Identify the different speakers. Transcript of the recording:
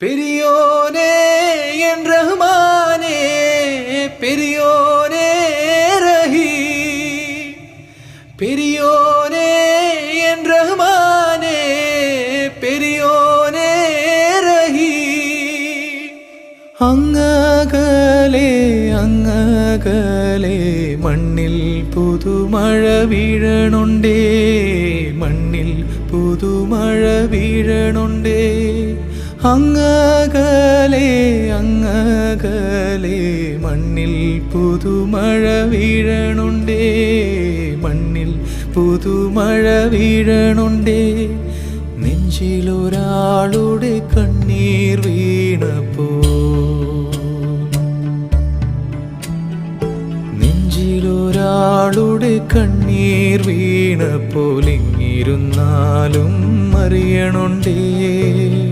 Speaker 1: பெரியோனே என் ரஹ்மானே, பெரியோனே ரஹீம், பெரியோனே என் ரஹ்மானே, பெரியோனே ரஹீம். അങ്ങകലെ അങ്ങകലെ മണ്ണിൽ പുതുമഴ വീഴണുണ്ടേ, മണ്ണിൽ പുതുമഴ വീഴണുണ്ടേ. അങ്ങകലെ അങ്ങകലെ മണ്ണിൽ പുതുമഴ വീഴണുണ്ടേ, മണ്ണിൽ പുതുമഴ വീഴണുണ്ടേ. നെഞ്ചിലൊരാളുടെ കണ്ണീർ വീണപ്പോ, നെഞ്ചിലൊരാളുടെ കണ്ണീർ വീണപ്പോൾ ഇങ്ങിരുന്നാലും അറിയണുണ്ടേ.